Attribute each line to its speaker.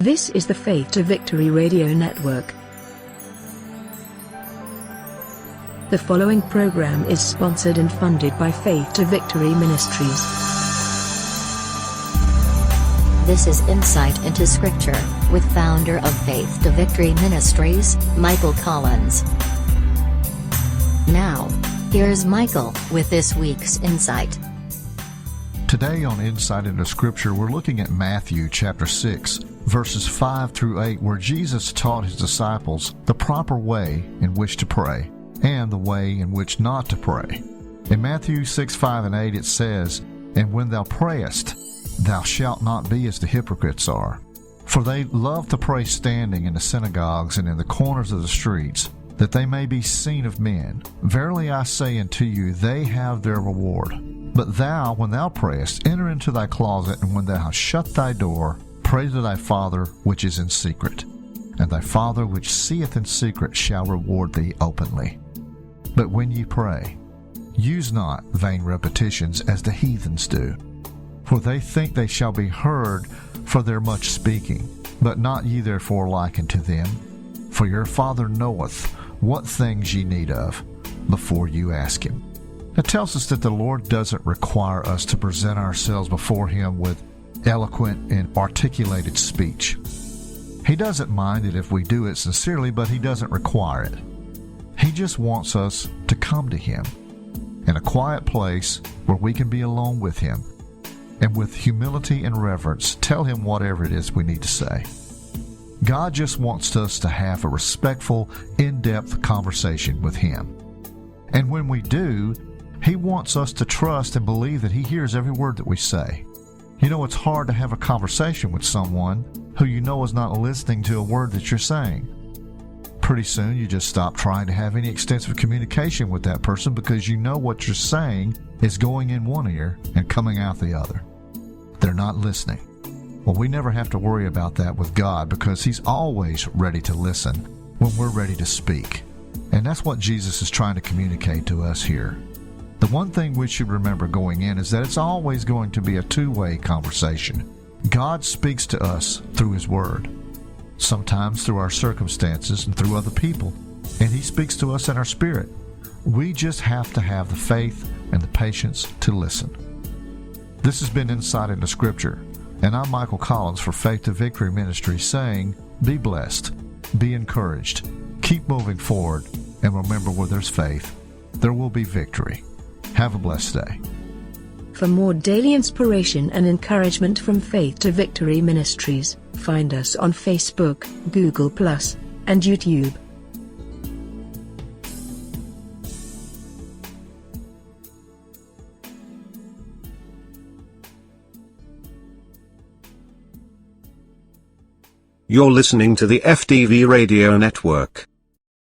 Speaker 1: This is the Faith to Victory Radio Network. The following program is sponsored and funded by Faith to Victory Ministries.
Speaker 2: This is Insight into Scripture, with founder of Faith to Victory Ministries, Michael Collins. Now, here's Michael with this week's Insight.
Speaker 3: Today on Insight into Scripture, we're looking at Matthew chapter 6, verses 5 through 8, where Jesus taught his disciples the proper way in which to pray and the way in which not to pray. In Matthew 6, 5, and 8 it says, "And when thou prayest, thou shalt not be as the hypocrites are. For they love to pray standing in the synagogues and in the corners of the streets, that they may be seen of men. Verily I say unto you, they have their reward. But thou, when thou prayest, enter into thy closet, and when thou hast shut thy door, pray to thy Father which is in secret. And thy Father which seeth in secret shall reward thee openly. But when ye pray, use not vain repetitions as the heathens do. For they think they shall be heard for their much speaking. But not ye therefore like unto them. For your Father knoweth what things ye need of, before you ask him." It tells us that the Lord doesn't require us to present ourselves before him with eloquent and articulated speech. He doesn't mind it if we do it sincerely, but he doesn't require it. He just wants us to come to him in a quiet place where we can be alone with him, and with humility and reverence tell him whatever it is we need to say. God just wants us to have a respectful, in-depth conversation with him. And when we do, he wants us to trust and believe that he hears every word that we say. You know, it's hard to have a conversation with someone who you know is not listening to a word that you're saying. Pretty soon you just stop trying to have any extensive communication with that person because you know what you're saying is going in one ear and coming out the other. They're not listening. Well, we never have to worry about that with God because he's always ready to listen when we're ready to speak. And that's what Jesus is trying to communicate to us here. The one thing we should remember going in is that it's always going to be a two-way conversation. God speaks to us through his word, sometimes through our circumstances and through other people, and he speaks to us in our spirit. We just have to have the faith and the patience to listen. This has been Insight into Scripture, and I'm Michael Collins for Faith to Victory Ministry saying, be blessed, be encouraged, keep moving forward, and remember where there's faith, there will be victory. Have a blessed day.
Speaker 1: For more daily inspiration and encouragement from Faith to Victory Ministries, find us on Facebook, Google+, and YouTube.
Speaker 4: You're listening to the FTV Radio Network.